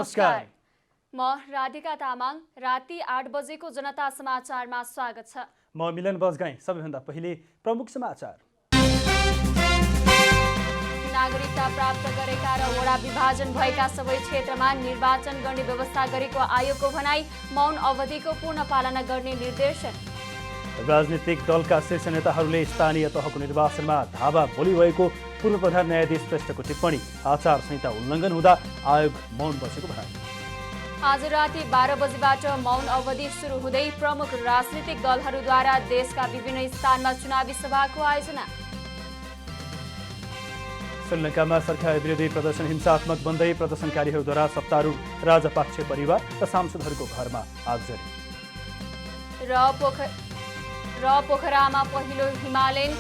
नमस्कार। म राधिका तामाङ। राति 8 बजेको जनता समाचारमा स्वागत छ। म मिलन बजगाई। सबैभन्दा पहिले प्रमुख समाचार। नागरिकता प्राप्त गरेका र वडा विभाजन भएका सबै क्षेत्रमा निर्वाचन गर्ने व्यवस्था गरेको आयोगको भनाई। मौन अवधिको पूर्ण पालना गर्ने निर्देशन। राजनीतिक दलका शीर्ष नेताहरूले स्थानीय तहको निर्वाचनमा धावा बोली भएको पूर्व प्रधान न्यायाधीश श्रेष्ठको टिप्पणी। आचार संहिता उल्लङ्घन हुँदा आयोग मौन बसेको भनाई। आज राति 12 बजेबाट मौन अवधि सुरु हुँदै प्रमुख राजनीतिक दलहरूद्वारा देशका विभिन्न स्थानमा चुनावी सभाको आयोजना। श्रीलङ्कामा सरकार विरोधी प्रदर्शन हिंसात्मक बन्दै प्रदर्शनकारीहरूद्वारा सत्तारूढ राजपक्ष परिवार र सांसदहरूको घरमा आगजनी। र पोखरामा पहिलो हिमालयन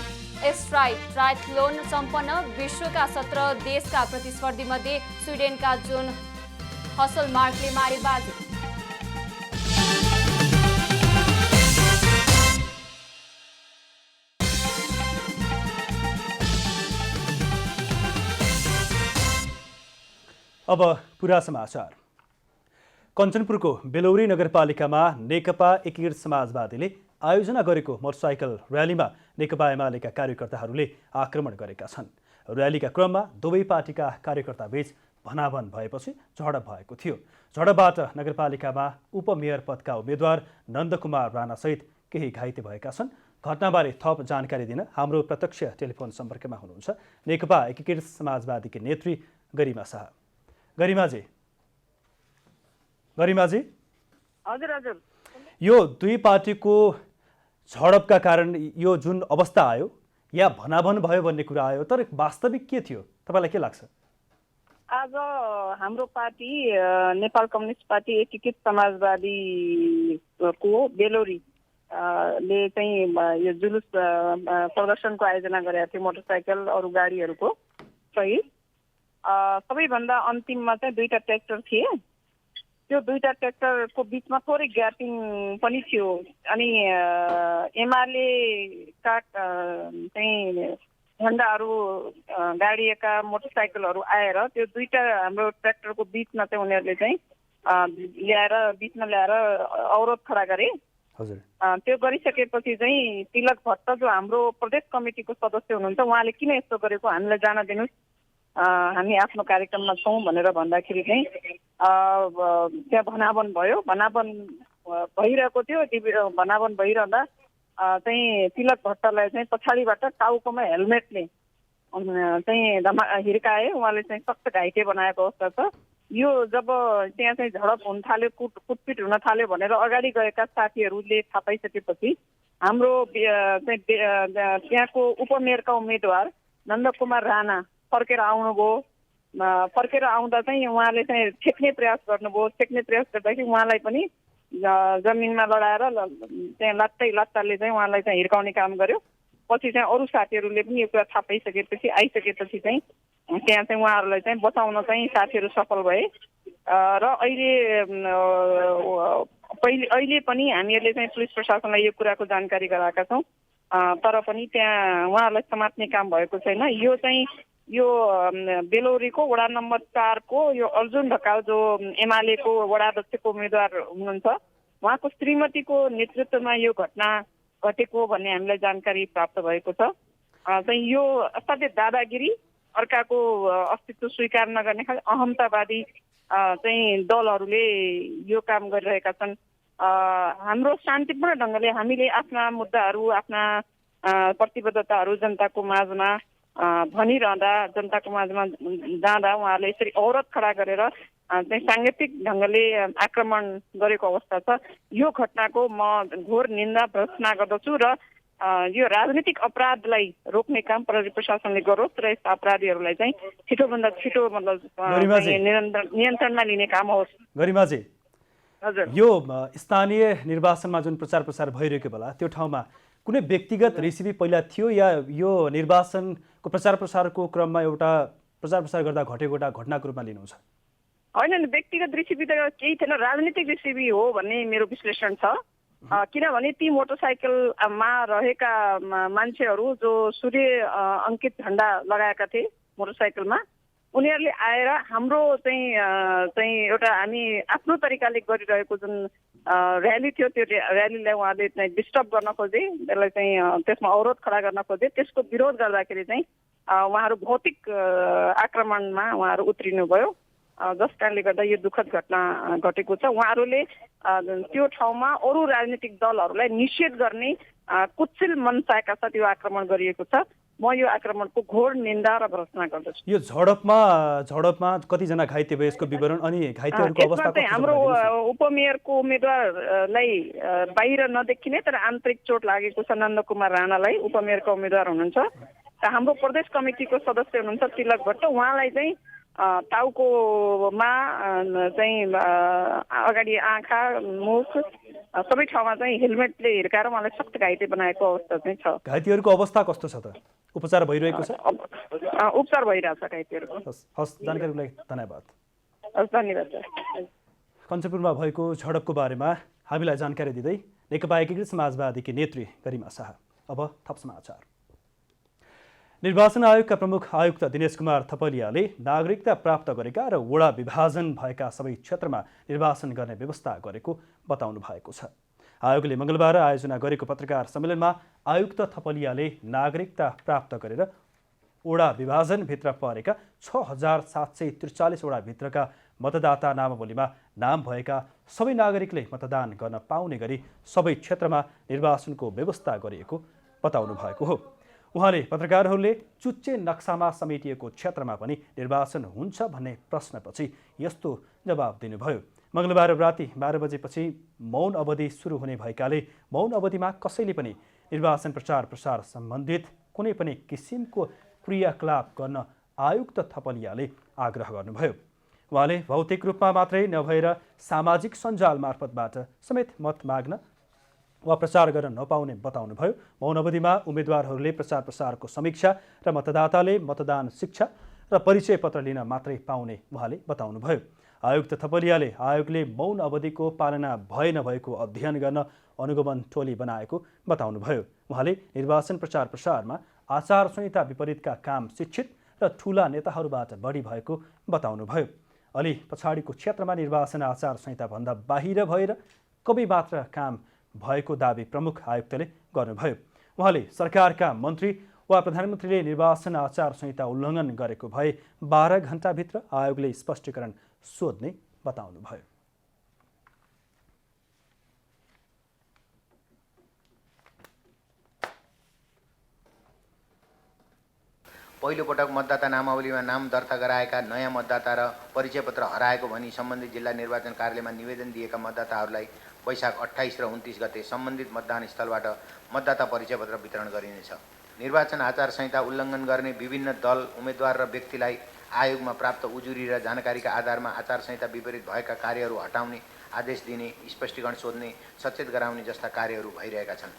ट्रायथलोन सम्पन्न। विश्वका 17 देशका प्रतिस्पर्धी मध्ये स्विडेनका जोन हसलमार्कले मारे बाजी। अब पुरा समाचार। कञ्चनपुरको बेलौरी नगरपालिकामा नेकपा एकीकृत समाजवादीले आयोजना गरेको मोटरसाइकल र्यालीमा नेकपा एमालेका कार्यकर्ताहरूले आक्रमण गरेका छन्। र्यालीका क्रममा दुवै पार्टीका कार्यकर्ताबीच भनाभन भएपछि झडप भएको थियो। झडपबाट नगरपालिकामा उपमेयर पदका उम्मेद्वार नन्दकुमार राणासहित केही घाइते भएका छन्। घटनाबारे थप जानकारी दिन हाम्रो प्रत्यक्ष टेलिफोन सम्पर्कमा हुनुहुन्छ नेकपा एकीकृत समाजवादीकी नेत्री गरिमा शाह। गरिमाजी हजुर हजुर, यो दुई पार्टीको झडपका कारण यो जुन अवस्था आयो या भनाभन भयो भन्ने कुरा आयो, तर वास्तविक के थियो तपाईँलाई के लाग्छ? आज हाम्रो पार्टी नेपाल कम्युनिस्ट पार्टी एकीकृत समाजवादीको बेलोरी ले चाहिँ यो जुलुस प्रदर्शनको आयोजना गरेका थियो। मोटरसाइकल अरू गाडीहरूको सहित सबैभन्दा अन्तिममा चाहिँ दुईटा ट्र्याक्टर थिए। त्यो दुईटा ट्र्याक्टरको बिचमा थोरै ग्यापिङ पनि थियो। अनि एमालेका चाहिँ झन्डाहरू गाडिएका मोटरसाइकलहरू आएर त्यो दुईटा हाम्रो ट्र्याक्टरको बिचमा चाहिँ उनीहरूले चाहिँ बिचमा ल्याएर अवरोध खडा गरे। हजुर, त्यो गरिसकेपछि चाहिँ तिलक भट्ट जो हाम्रो प्रदेश कमिटीको सदस्य हुनुहुन्छ, उहाँले किन यस्तो गरेको हामीलाई जान दिनुहोस्, हामी आफ्नो कार्यक्रममा छौँ भनेर भन्दाखेरि चाहिँ त्यहाँ भनाभन भयो। भनाभन भइरहेको थियो। भनाभन भइरहँदा चाहिँ तिलक भट्टलाई चाहिँ पछाडिबाट टाउकोमा हेलमेटले चाहिँ हिर्काए। उहाँले चाहिँ सख्त घाइते बनाएको अवस्था छ। यो जब त्यहाँ चाहिँ झडप हुन थाल्यो, कुटपिट हुन थाल्यो भनेर अगाडि गएका साथीहरूले थाहा पाइसकेपछि हाम्रो त्यहाँको उपमेयरका उम्मेद्वार नन्दकुमार राणा फर्केर आउनुभयो। फर्केर आउँदा चाहिँ उहाँले चाहिँ छेक्ने प्रयास गर्नुभयो। छेक्ने प्रयास गर्दाखेरि उहाँलाई पनि जमिनमा लडाएर त्यहाँ लात्ताले चाहिँ उहाँलाई चाहिँ हिर्काउने काम गर्यो। पछि चाहिँ अरू साथीहरूले पनि यो कुरा थाहा पाइसकेपछि आइसकेपछि चाहिँ त्यहाँ चाहिँ उहाँहरूलाई चाहिँ बचाउन चाहिँ साथीहरू सफल भए। र अहिले पनि हामीहरूले चाहिँ पुलिस प्रशासनलाई यो कुराको जानकारी गराएका छौँ, तर पनि त्यहाँ उहाँहरूलाई समात्ने काम भएको छैन। यो बेलौरीको वडा नम्बर 4 को यो अर्जुन ढकाल जो एमालेको वडा अध्यक्षको उम्मेद्वार हुनुहुन्छ, उहाँको श्रीमतीको नेतृत्वमा यो घटना घटेको भन्ने हामीलाई जानकारी प्राप्त भएको छ। चाहिँ यो असाध्य दादागिरी, अर्काको अस्तित्व स्वीकार नगर्ने खालि अहमतावादी चाहिँ दलहरूले यो काम गरिरहेका छन्। हाम्रो शान्तिपूर्ण ढङ्गले हामीले आफ्ना मुद्दाहरू, आफ्ना प्रतिबद्धताहरू जनताको माझमा भनिरहँदा, जनताको माझमा जाँदा उहाँहरूले यसरी अवरोध खडा गरेर चाहिँ साङ्गीतिक ढङ्गले आक्रमण गरेको अवस्था छ। यो घटनाको म घोर निन्दा भर्त्सना गर्दछु र यो राजनीतिक अपराधलाई रोक्ने काम प्रहरी प्रशासनले गरोस् र यस्ता अपराधीहरूलाई चाहिँ छिटोभन्दा छिटो मतलब नियन्त्रणमा लिने काम होस्। गरिमाजी, हजुर, यो स्थानीय निर्वाचनमा जुन प्रचार प्रसार भइरहेको बेला त्यो ठाउँमा कुनै व्यक्तिगत रेसिपी पहिला थियो या यो निर्वाचनको प्रचार प्रसारको क्रममा एउटा प्रचार प्रसार गर्दा घटेको एउटा घटनाको रूपमा लिनुहुन्छ? होइन, व्यक्तिगत रेसिपी त केही थिएन, राजनीतिक रेसिपी हो भन्ने मेरो विश्लेषण छ। किनभने ती मोटरसाइकलमा रहेका मान्छेहरू जो सूर्य अङ्कित झन्डा लगाएका थिए मोटरसाइकलमा, उनीहरूले आएर हाम्रो चाहिँ एउटा हामी आफ्नो तरिकाले गरिरहेको जुन र्याली थियो त्यो र्यालीलाई उहाँले चाहिँ डिस्टर्ब गर्न खोजे, त्यसलाई चाहिँ त्यसमा अवरोध खडा गर्न खोजे। त्यसको विरोध गर्दाखेरि चाहिँ उहाँहरू भौतिक आक्रमणमा उहाँहरू उत्रिनुभयो, जस कारणले गर्दा यो दुःखद घटना घटेको छ। उहाँहरूले त्यो ठाउँमा अरू राजनीतिक दलहरूलाई निषेध गर्ने कुत्सिल मनसाका साथ यो आक्रमण गरिएको छ। म यो आक्रमणको घोर निन्दा र भर्त्सना गर्दछु। यो झडपमा कतिजना घाइते भयो यसको विवरण अनि घाइतेहरूको अवस्था चाहिँ हाम्रो उपमेयरको उम्मेदवारलाई बाहिर नदेखिने तर आन्तरिक चोट लागेको छ, नन्दकुमार राणालाई, उपमेयरको उम्मेदवार हुनुहुन्छ। हाम्रो प्रदेश कमिटीको सदस्य हुनुहुन्छ तिलक भट्ट, उहाँलाई चाहिँ टाउकोमा चाहिँ अगाडि आँखा मुख सबै ठाउँमा चाहिँ हेलमेटले हिर्काएर उहाँलाई सख्त घाइते बनाएको अवस्था चाहिँ छ। घाइतेहरूको अवस्था कस्तो छ त? उपचार भइरहेको छ? उपचार भइरहेछ घाइतेहरूको। हस्, जानकारीको लागि धन्यवाद। हस्, धन्यवाद सर। कञ्चनपुरमा भएको झडपको बारेमा हामीलाई जानकारी दिँदै नेकपा एकीकृत समाजवादीकी नेत्री गरिमा शाह। अब थप समाचार। निर्वाचन आयोगका प्रमुख आयुक्त दिनेश कुमार थपलियाले नागरिकता प्राप्त गरेका र वडा विभाजन भएका सबै क्षेत्रमा निर्वाचन गर्ने व्यवस्था गरेको बताउनु भएको छ। आयोगले मङ्गलबार आयोजना गरेको पत्रकार सम्मेलनमा आयुक्त थपलियाले नागरिकता प्राप्त गरेर वडा विभाजनभित्र परेका 6,743 वडाभित्रका मतदाता नामावलीमा नाम भएका सबै नागरिकले मतदान गर्न पाउने गरी सबै क्षेत्रमा निर्वाचनको व्यवस्था गरिएको बताउनु भएको हो। उहाँले पत्रकारहरूले चुच्चे नक्सामा समेटिएको क्षेत्रमा पनि निर्वाचन हुन्छ भन्ने प्रश्नपछि यस्तो जवाब दिनुभयो। मङ्गलबार राति 12 बजेपछि मौन अवधि सुरु हुने भएकाले मौन अवधिमा कसैले पनि निर्वाचन प्रचार सम्बन्धित कुनै पनि किसिमको क्रियाकलाप गर्न आयुक्त थपलियाले आग्रह गर्नुभयो। उहाँले भौतिक रूपमा मात्रै नभएर सामाजिक सञ्जाल मार्फतबाट समेत मत माग्न वा प्रचार गर्न नपाउने बताउनुभयो। मौन अवधिमा उम्मेदवारहरूले प्रचारको समीक्षा र मतदाताले मतदान शिक्षा र परिचय पत्र लिन मात्रै पाउने उहाँले बताउनुभयो। आयुक्त थपलियाले आयोगले मौन अवधिको पालना भए नभएको अध्ययन गर्न अनुगमन टोली बनाएको बताउनुभयो। उहाँले निर्वाचन प्रचारमा आचार संहिता विपरीतका काम शिक्षित र ठूला नेताहरूबाट बढी भएको बताउनुभयो। अलि पछाडिको क्षेत्रमा निर्वाचन आचार संहिताभन्दा बाहिर भएर कवि मात्र काम भएको दावी प्रमुख आयुक्तले गर्नुभयो। उहाँले सरकारका मन्त्री वा प्रधानमन्त्रीले निर्वाचन आचार संहिता उल्लङ्घन गरेको भए 12 घण्टाभित्र आयोगले स्पष्टीकरण सोध्ने बताउनुभयो। पहिलो पटक मतदाता नामावलीमा नाम दर्ता गराएका नयाँ मतदाता र परिचय पत्र हराएको भनी सम्बन्धित जिल्ला निर्वाचन कार्यालयमा निवेदन दिएका मतदाताहरूलाई वैशाख 28 र 29 गते सम्बन्धित मतदान स्थलबाट मतदाता परिचय पत्र वितरण गरिनेछ। निर्वाचन आचार संहिता उल्लङ्घन गर्ने विभिन्न दल, उम्मेदवार र व्यक्तिलाई आयोगमा प्राप्त उजुरी र जानकारीका आधारमा आचार संहिता विपरीत भएका कार्यहरू हटाउने, आदेश दिने, स्पष्टीकरण सोध्ने, सचेत गराउने जस्ता कार्यहरू भइरहेका छन्।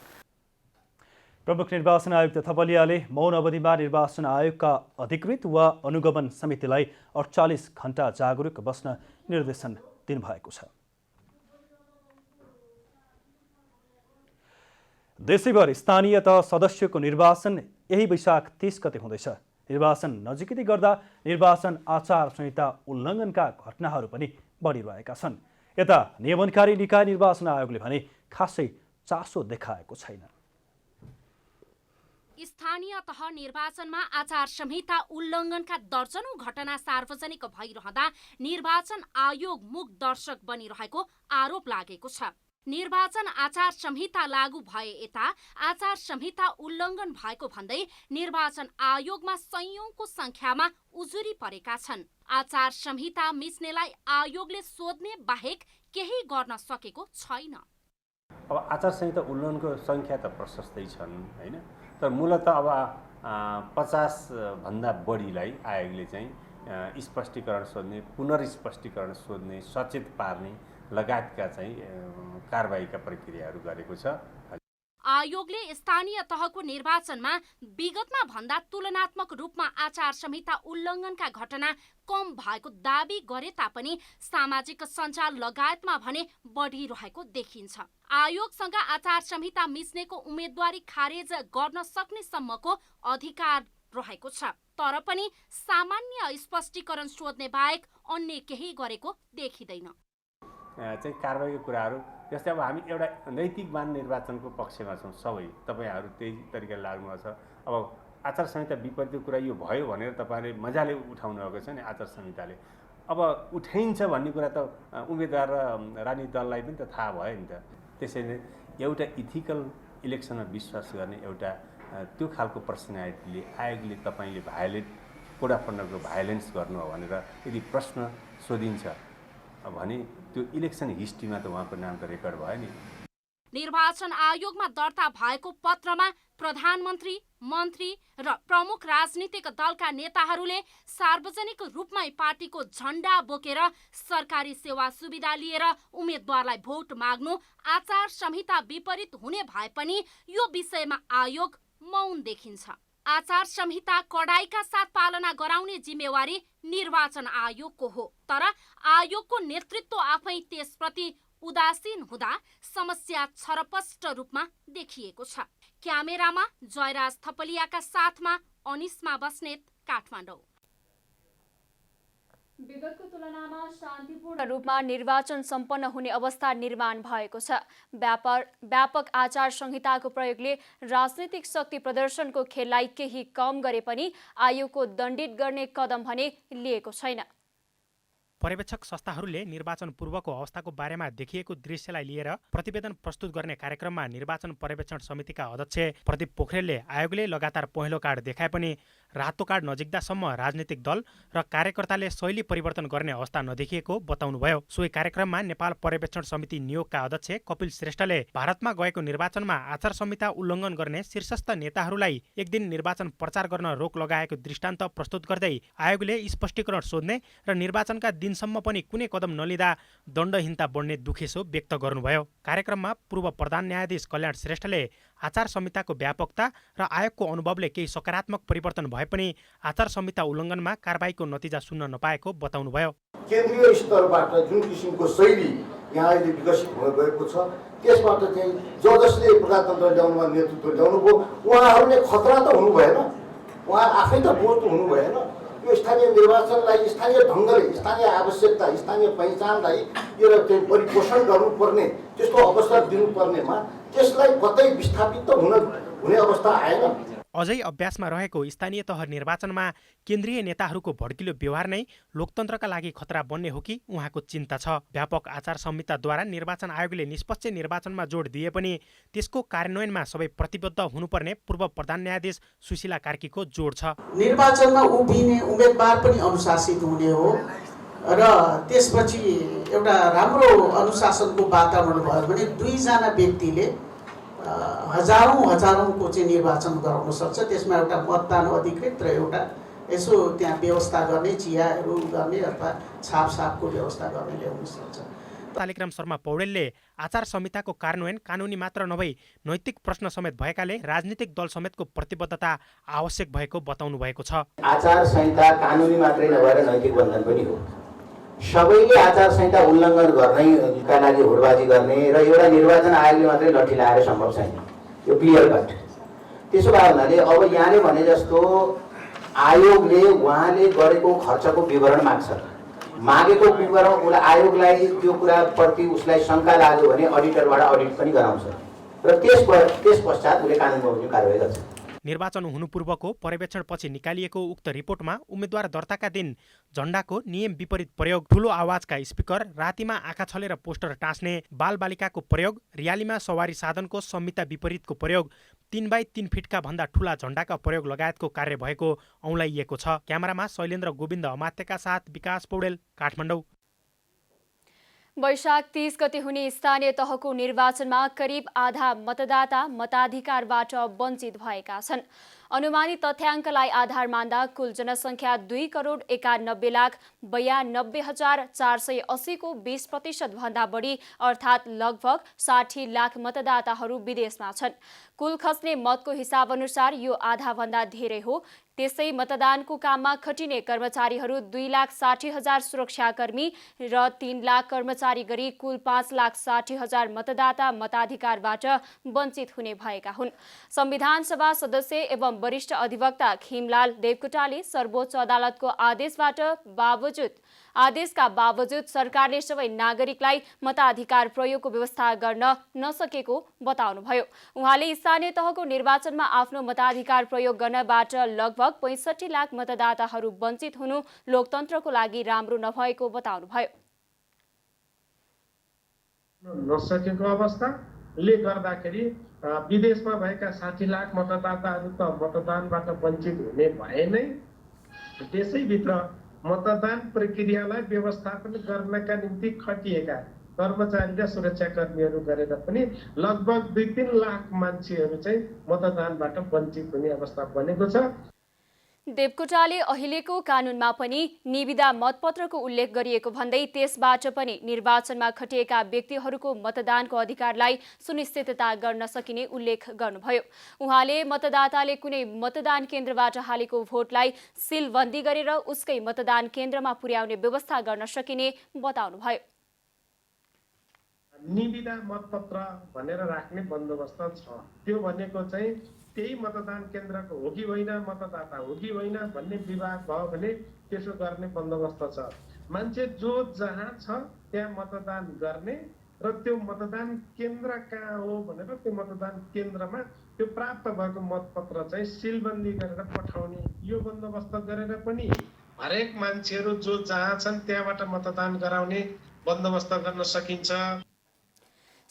प्रमुख निर्वाचन आयुक्त थपलियाले मौन अवधिमा निर्वाचन आयोगका अधिकृत वा अनुगमन समितिलाई 48 घण्टा जागरुक बस्न निर्देशन दिनुभएको छ। देशैभर स्थानीय तह सदस्यको निर्वाचन यही वैशाख 30 गते हुँदैछ। निर्वाचन नजिकै गर्दा निर्वाचन आचार संहिता उल्लङ्घनका घटनाहरू पनि बढिरहेका छन्। यता नियमनकारी निकाय निर्वाचन आयोगले भने खासै चासो देखाएको छैन। स्थानीय तह निर्वाचनमा आचार संहिता उल्लङ्घनका दर्जनौं घटना सार्वजनिक भइरहँदा निर्वाचन आयोग मूक दर्शक बनिरहेको आरोप लागेको छ। निर्वाचन आचार संहिता लागू भए यता आचार संहिता उल्लङ्घन भएको भन्दै निर्वाचन आयोगमा सयौंको संख्यामा उजुरी परेका छन्। आचार संहिता मिच्नेलाई आयोगले सोध्ने बाहेक केही गर्न सकेको छैन। अब आचार संहिता उल्लङ्घनको संख्या त प्रशस्तै छन् हैन, तर मूलत अब 50 भन्दा बढीलाई आयोगले चाहिँ स्पष्टीकरण सोध्ने, पुनर्स्पष्टीकरण सोध्ने, सचेत पार्ने लगायतका चाहिँ कारबाहीका प्रक्रियाहरू गरेको छ। आयोगले स्थानीय तहको निर्वाचनमा विगतमा भन्दा तुलनात्मक रूपमा आचार संहिता उल्लङ्घनका घटना कम भएको दावी गरे तापनि सामाजिक सञ्जाल लगायतमा भने बढिरहेको देखिन्छ। आयोगसँग आचार संहिता मिच्नेको उम्मेदवारी खारेज गर्न सक्ने सम्मको अधिकार रहेको छ। तर पनि सामान्य स्पष्टीकरण सोध्ने बाहेक अन्य केही गरेको देखिँदैन। चाहिँ कारबाहीको कुराहरू जस्तै अब हामी एउटा नैतिकवान निर्वाचनको पक्षमा छौँ सबै, तपाईँहरू त्यही तरिकाले लाग्नुभएको छ। अब आचार संहिता विपरीतको कुरा यो भयो भनेर तपाईँहरूले मजाले उठाउनु भएको छ नि आचार संहिताले। अब उठाइन्छ भन्ने कुरा त उम्मेदवार र राजनीतिक दललाई पनि त थाहा भयो नि त। त्यसैले एउटा इथिकल इलेक्सनमा विश्वास गर्ने एउटा त्यो खालको पर्सनालिटीले आयोगले तपाईँले कोड अफ कन्डक्टको भायोलेन्स गर्नु हो भनेर यदि प्रश्न सोधिन्छ भने त्यो इलेक्सन हिस्ट्रीमा त उहाँको नाम त रेकर्ड भयो नि। निर्वाचन आयोगमा दर्ता भएको पत्रमा प्रधानमन्त्री, मन्त्री र प्रमुख राजनीतिक दलका नेताहरूले सार्वजनिक रूपमै पार्टीको झण्डा बोकेर सरकारी सेवा सुविधा लिएर उम्मेदवारलाई भोट माग्नु आचार संहिता विपरीत हुने भए पनि यो विषयमा आयोग मौन देखिन्छ। आचार संहिता कडाइका साथ पालना गराउने जिम्मेवारी निर्वाचन आयोगको हो, तर आयोगको नेतृत्व आफै त्यसप्रति उदासीन हुँदा समस्या छरपष्ट रूपमा देखिएको छ। क्यामेरामा जयराज थपलियाका साथमा अनिस्मा बस्नेत, काठमाडौँ। विगतको तुलनामा शान्तिपूर्ण रूपमा निर्वाचन सम्पन्न हुने अवस्था निर्माण भएको छ। व्यापक आचार संहिताको प्रयोगले राजनीतिक शक्ति प्रदर्शनको खेललाई केही कम गरे पनि आयोगको दण्डित गर्ने कदम भने लिएको छैन। पर्यवेक्षक संस्थाहरूले निर्वाचन पूर्वको अवस्थाको बारेमा देखिएको दृश्यलाई लिएर प्रतिवेदन प्रस्तुत गर्ने कार्यक्रममा निर्वाचन पर्यवेक्षण समितिका अध्यक्ष प्रदीप पोखरेलले आयोगले लगातार पहेँलो कार्ड देखाए पनि रातो कार्ड नजिक्दासम्म राजनीतिक दल र कार्यकर्ताले शैली परिवर्तन गर्ने अवस्था नदेखिएको बताउनुभयो। सोही कार्यक्रममा नेपाल पर्यवेक्षण समिति नियोगका अध्यक्ष कपिल श्रेष्ठले भारतमा गएको निर्वाचनमा आचार संहिता उल्लङ्घन गर्ने शीर्षस्थ नेताहरूलाई एक दिन निर्वाचन प्रचार गर्न रोक लगाएको दृष्टान्त प्रस्तुत गर्दै आयोगले स्पष्टीकरण सोध्ने र निर्वाचनका दिनसम्म पनि कुनै कदम नलिँदा दण्डहीनता बढ्ने दुखेसो व्यक्त गर्नुभयो। कार्यक्रममा पूर्व प्रधान न्यायाधीश कल्याण श्रेष्ठले आचार संहिताको व्यापकता र आयोगको अनुभवले केही सकारात्मक परिवर्तन भए पनि आचार संहिता उल्लङ्घनमा कारबाहीको नतिजा सुन्न नपाएको बताउनुभयो। केन्द्रीय स्तरबाट जुन किसिमको शैली यहाँ अहिले विकसित हुन गएको छ त्यसबाट चाहिँ जसले प्रजातन्त्र ल्याउनुमा नेतृत्व ल्याउनुभयो उहाँहरूले खतरा त हुनु भएन, उहाँ आफै त बोध हुनु भएन। यो स्थानीय निर्वाचनलाई स्थानीय ढङ्गले स्थानीय आवश्यकता स्थानीय पहिचानलाई यो चाहिँ परिपोषण गर्नुपर्ने त्यस्तो अवसर दिनुपर्नेमा त्यसलाई कतै विस्थापित त हुने अवस्था आएन। अझै अभ्यासमा रहेको स्थानीय तह निर्वाचनमा केन्द्रीय नेताहरूको भड्किलो व्यवहार नै लोकतन्त्रका लागि खतरा बन्ने हो कि उहाँको चिन्ता छ। व्यापक आचार संहिताद्वारा निर्वाचन आयोगले निष्पक्ष निर्वाचनमा जोड दिए पनि त्यसको कार्यान्वयनमा सबै प्रतिबद्ध हुनुपर्ने पूर्व प्रधान न्यायाधीश सुशीला कार्कीको जोड छ। निर्वाचनमा उभिने उम्मेदवार पनि अनुशासित हुने हो र त्यसपछि एउटा राम्रो अनुशासनको वातावरण भयो भने दुईजना व्यक्तिले हजारौंको चाहिँ निर्वाचन गराउन सक्छ। त्यसमा एउटा मतदान अधिकृत र एउटा यसो त्यहाँ व्यवस्था गर्ने चियाहरू गर्ने अथवा छापछापको व्यवस्था गर्ने ल्याउन सक्छ। तालिग्राम शर्मा पौडेलले आचार संहिताको कार्यान्वयन कानुनी मात्र नभई नैतिक प्रश्न समेत भएकाले राजनीतिक दल समेतको प्रतिबद्धता आवश्यक भएको बताउनु भएको छ। आचार संहिता कानुनी मात्रै नभएर नैतिक बन्धन पनि हो। सबैले आचार संहिता उल्लङ्घन गर्नका लागि होडबाजी गर्ने र एउटा निर्वाचन आयोगले मात्रै लट्ठी लगाएर सम्भव छैन, यो क्लियर कट। त्यसो भए हुनाले अब यहाँले भने जस्तो आयोगले उहाँले गरेको खर्चको विवरण माग्छ, मागेको विवरण उसलाई आयोगलाई त्यो कुराप्रति उसलाई शङ्का लाग्यो भने अडिटरबाट अडिट पनि गराउँछ र त्यस पश्चात उसले कानुन बमोजिम कारबाही गर्छ। निर्वाचन हुनु पूर्वको पर्यवेक्षणपछि निकालिएको उक्त रिपोर्टमा उम्मेद्वार दर्ताका दिन झण्डाको नियम विपरीत प्रयोग, ठूलो आवाजका स्पिकर, रातिमा आँखा छलेर पोस्टर टाँस्ने, बालबालिकाको प्रयोग, रियालीमा सवारी साधनको संहिता विपरीतको प्रयोग, 3x3 फिटका भन्दा ठूला झण्डाका प्रयोग लगायतको कार्य भएको औँलाइएको छ। क्यामेरामा शैलेन्द्र गोविन्द अमात्यका साथ विकास पौडेल, काठमाडौँ। वैशाख 30 गते हुने स्थानीय तहको निर्वाचनमा करिब आधा मतदाता मताधिकारबाट वञ्चित भएका छन्। अनुमानित तथ्याङ्कलाई आधार मान्दा कुल जनसङ्ख्या 2,91,92,480 को 20% भन्दा बढी अर्थात् लगभग 60 लाख मतदाताहरू विदेशमा छन्। कुल खस्ने मतको हिसाब अनुसार यो आधा भन्दा धेरै हो। त्यसै मतदानको काममा खटिने कर्मचारीहरू 2,60,000 सुरक्षाकर्मी र 3 लाख कर्मचारी जारी गरी कुल 5,60,000 मतदाता मताधिकारबाट वञ्चित हुने भएका हुन्। संविधान सभा सदस्य एवं वरिष्ठ अधिवक्ता खिमलाल देवकोटाले सर्वोच्च अदालतको आदेशका बावजुद सरकारले सबै नागरिकलाई मताधिकार प्रयोगको व्यवस्था गर्न नसकेको बताउनुभयो। उहाँले स्थानीय तहको निर्वाचनमा आफ्नो मताधिकार प्रयोग गर्नबाट लगभग 65 लाख मतदाताहरू वञ्चित हुनु लोकतन्त्रको लागि राम्रो नभएको बताउनुभयो। नसकेको अवस्थाले गर्दाखेरि विदेशमा भएका 60 लाख मतदाताहरू त मतदानबाट वञ्चित हुने भए नै त्यसैभित्र मतदान प्रक्रियालाई व्यवस्थापन गर्नका निम्ति खटिएका कर्मचारी र सुरक्षाकर्मीहरू गरेर पनि लगभग 2-3 लाख मान्छेहरू चाहिँ मतदानबाट वञ्चित हुने अवस्था बनेको छ। देवकोटाले अहिलेको कानुनमा पनि निविदा मतपत्रको उल्लेख गरिएको भन्दै त्यसबाट पनि निर्वाचनमा खटिएका व्यक्तिहरूको मतदानको अधिकारलाई सुनिश्चितता गर्न सकिने उल्लेख गर्नुभयो। उहाँले मतदाताले कुनै मतदान केन्द्रबाट हालेको भोटलाई सिलबन्दी गरेर उसकै मतदान केन्द्रमा पुर्याउने व्यवस्था गर्न सकिने बताउनुभयो। निविदा मतपत्र भनेर राख्ने बन्दोबस्त छ। त्यो भनेको चाहिँ त्यही मतदान केन्द्रको हो कि होइन, मतदाता हो कि होइन भन्ने विवाद भयो भने त्यसो गर्ने बन्दोबस्त छ। मान्छे जो जहाँ छ त्यहाँ मतदान गर्ने र त्यो मतदान केन्द्र कहाँ हो भनेर त्यो मतदान केन्द्रमा त्यो प्राप्त भएको मतपत्र चाहिँ सिलबन्दी गरेर पठाउने यो बन्दोबस्त गरेर पनि हरेक मान्छेहरू जो जहाँ छन् त्यहाँबाट मतदान गराउने बन्दोबस्त गर्न सकिन्छ।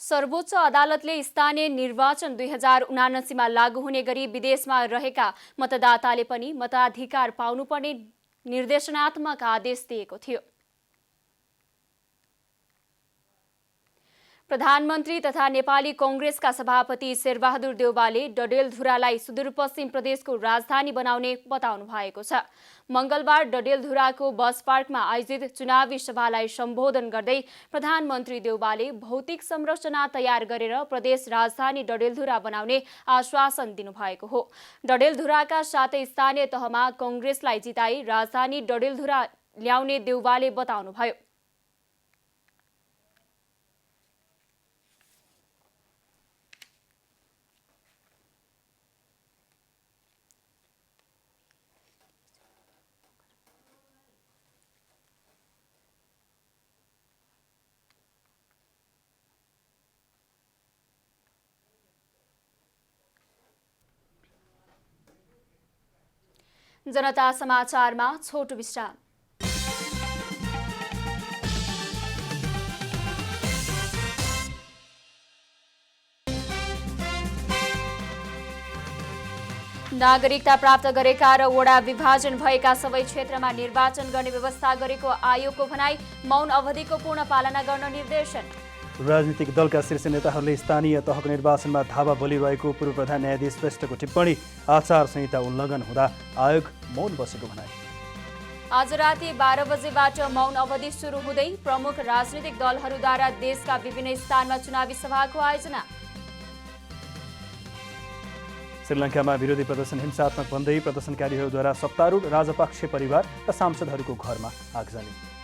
सर्वोच्च अदालतले स्थानीय निर्वाचन 2079 मा लागू हुने गरी विदेशमा रहेका मतदाताले पनि मताधिकार पाउनुपर्ने निर्देशनात्मक आदेश दिएको थियो। प्रधानमन्त्री तथा नेपाली कांग्रेसका सभापति शेरबहादुर देउवाले डडेलधुरालाई सुदूरपश्चिम प्रदेशको राजधानी बनाउने बताउनु भएको छ। मंगलबार डडेलधुराको बस पार्कमा आयोजित चुनावी सभालाई सम्बोधन गर्दै प्रधानमन्त्री देउवाले भौतिक संरचना तयार गरेर प्रदेश राजधानी डडेलधुरा बनाउने आश्वासन दिनुभएको हो। डडेलधुराका साथै स्थानीय तहमा कांग्रेसलाई जिताई राजधानी डडेलधुरा ल्याउने देउवाले बताउनुभयो। जनता समाचारमा छोटो विश्राम। नागरिकता प्राप्त गरेका र वडा विभाजन भएका सबै क्षेत्रमा निर्वाचन गर्ने व्यवस्था गरेको आयोगको भनाई, मौन अवधिको पूर्ण पालना गर्न निर्देशन। राजनीतिक दलका शीर्ष नेताहरूले स्थानीय तहको निर्वाचनमा धावा बोलिरहेको पूर्व प्रधान न्यायाधीश श्रेष्ठको टिप्पणी, आचार संहिता उल्लङ्घन हुँदा आयोग मौन बसेको भनाई। आज राति 12 बजेबाट मौन अवधि सुरु हुँदै प्रमुख राजनीतिक दलहरूद्वारा देशका विभिन्न स्थानमा चुनावी सभाको आयोजना। श्रीलङ्कामा विरोधी प्रदर्शन हिंसात्मक भन्दै प्रदर्शनकारीहरूद्वारा सत्तारूढ राजपक्षे परिवार र सांसदहरूको घरमा आगजनी।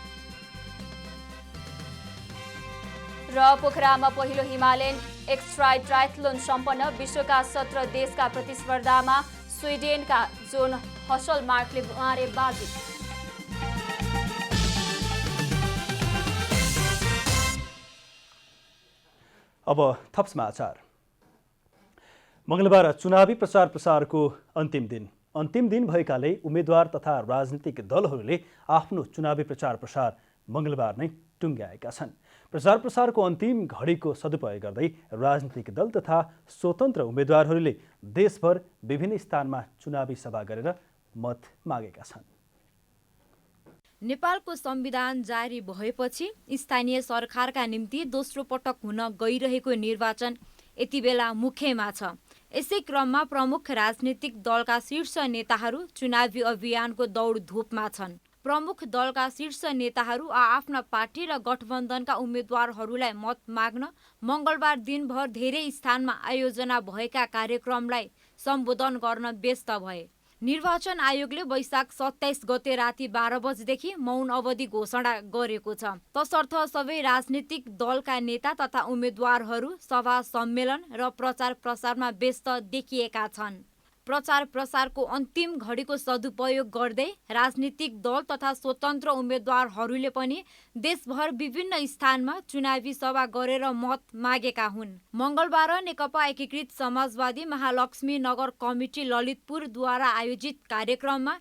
र पोखरामा पहिलो हिमालयन एक्स्ट्रा ट्रायथलोन सम्पन्न, विश्वका 17 देशका प्रतिस्पर्धामा स्विडेनका जोन हसलमार्कले मारे बाजी। अब थप समाचार। मंगलबार चुनावी प्रचार प्रसारको अन्तिम दिन भएकाले उम्मेद्वार तथा राजनीतिक दलहरूले आफ्नो चुनावी प्रचार प्रसार मंगलबार नै टुङ्ग्याएका छन्। प्रचार प्रसारको अन्तिम घडीको सदुपयोग गर्दै राजनीतिक दल तथा स्वतन्त्र उम्मेद्वारहरूले देशभर विभिन्न स्थानमा चुनावी सभा गरेर मत मागेका छन्। नेपालको संविधान जारी भएपछि स्थानीय सरकारका निम्ति दोस्रो पटक हुन गइरहेको निर्वाचन यति बेला मुख्यमा छ। यसै क्रममा प्रमुख राजनीतिक दलका शीर्ष नेताहरू चुनावी अभियानको दौडधुपमा छन्। प्रमुख दलका शीर्ष नेताहरू आफ्ना पार्टी र गठबन्धनका उम्मेद्वारहरूलाई मत माग्न मंगलबार दिनभर धेरै स्थानमा आयोजना भएका कार्यक्रमलाई सम्बोधन गर्न व्यस्त भए। निर्वाचन आयोगले वैशाख 27 गते राति 12 बजेदेखि मौन अवधि घोषणा गरेको छ। तसर्थ सबै राजनीतिक दलका नेता तथा उम्मेद्वारहरू सभा सम्मेलन र प्रचार प्रसारमा व्यस्त देखिएका छन्। प्रचार प्रसारको अन्तिम घडीको सदुपयोग गर्दै राजनीतिक दल तथा स्वतन्त्र उम्मेद्वारहरूले पनि देशभर विभिन्न स्थानमा चुनावी सभा गरेर मत मागेका हुन्। मङ्गलबार नेकपा एकीकृत समाजवादी महालक्ष्मी नगर कमिटी ललितपुरद्वारा आयोजित कार्यक्रममा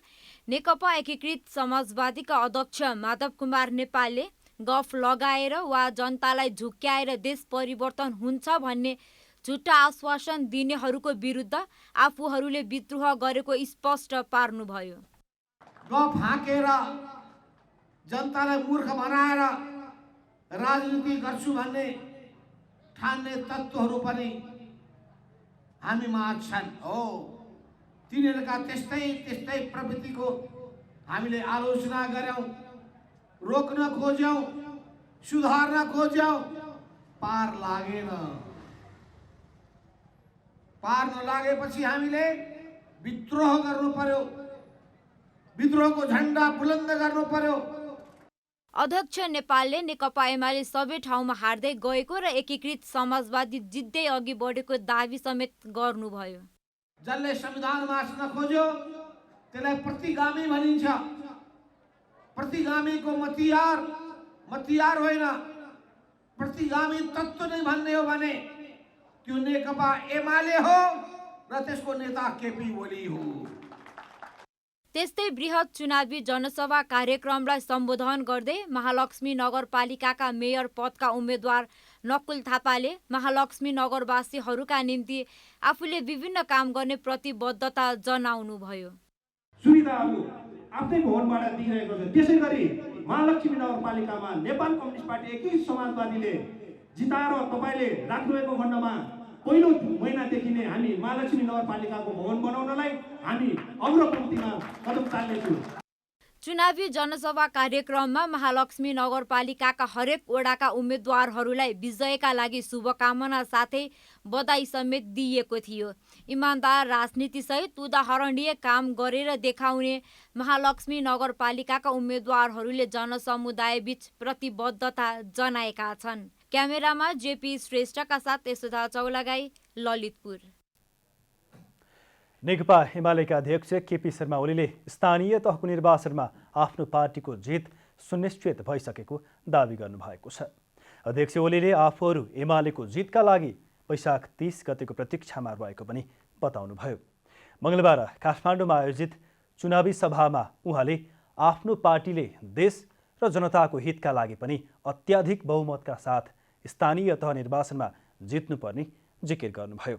नेकपा एकीकृत समाजवादीका अध्यक्ष माधव कुमार नेपालले गफ लगाएर वा जनतालाई झुक्क्याएर देश परिवर्तन हुन्छ भन्ने झुट्टा आश्वासन दिनेहरूको विरुद्ध आफूहरूले विद्रोह गरेको स्पष्ट पार्नुभयो। गफ हाँकेर जनतालाई मूर्ख बनाएर राजनीति गर्छु भन्ने ठान्ने तत्त्वहरू पनि हामीमा छन्। हो, तिनीहरूका त्यस्तै प्रवृत्तिको हामीले आलोचना गर्यौं, रोक्न खोज्यौं, सुधार्न खोज्यौं, पार लागेन। पार नलागेपछि हामीले विद्रोह गर्नु पर्यो, विद्रोहको झण्डा बुलन्द गर्नु पर्यो। अध्यक्ष नेपालले नेकपा एमाले सबै ठाउँमा हार्दै गएको र एकीकृत समाजवादी जित्दै अघि बढेको दावी समेत गर्नुभयो। जसले संविधान मास्न खोज्यो त्यसलाई प्रतिगामी भनिन्छ। प्रतिगामीको मतियार होइन, प्रतिगामी तत्त्व नै भन्ने हो भने त्यो नेकपा एमाले हो र त्यसको नेता केपी ओली हो। त्यस्तै बृहत चुनावी जनसभा कार्यक्रमलाई सम्बोधन गर्दै महालक्ष्मी नगरपालिकाका मेयर पदका उम्मेद्वार नकुल थापाले महालक्ष्मी नगरवासीहरूका निम्ति आफूले विभिन्न काम गर्ने प्रतिबद्धता जनाउनुभयो। सुविधाहरू आफ्नै भवनबाट दिइरहेको छ। त्यसै गरी महालक्ष्मी नगरपालिकामा नेपाल कम्युनिस्ट पार्टी एकीकृत समाजवादीले जिताएर तपाईँले राख्नुभएको खण्डमा पहिलो महिनादेखि नै हामी महालक्ष्मी नगरपालिकाको भवन बनाउनलाई हामी अग्रपङ्क्तिमा कदम चाल्नेछौँ। चुनावी जनसभा कार्यक्रममा महालक्ष्मी नगरपालिकाका हरेक वडाका उम्मेद्वारहरूलाई विजयका लागि शुभकामना साथै बधाई समेत दिइएको थियो। इमानदार राजनीतिसहित उदाहरणीय काम गरेर देखाउने महालक्ष्मी नगरपालिकाका उम्मेद्वारहरूले जनसमुदायबीच प्रतिबद्धता जनाएका छन्। क्यामेरामा जेपी श्रेष्ठका साथ यशोदा चौलागाई, ललितपुर। नेकपा एमालेका अध्यक्ष केपी शर्मा ओलीले स्थानीय तहको निर्वाचनमा आफ्नो पार्टीको जित सुनिश्चित भइसकेको दावी गर्नुभएको छ। अध्यक्ष ओलीले आफूहरू एमालेको जितका लागि वैशाख 30 गतेको प्रतीक्षामा रहेको पनि बताउनुभयो। मङ्गलबार काठमाडौँमा आयोजित चुनावी सभामा उहाँले आफ्नो पार्टीले देश र जनताको हितका लागि पनि अत्याधिक बहुमतका साथ स्थानीय तह निर्वाचनमा जित्नुपर्ने जिकिर गर्नुभयो।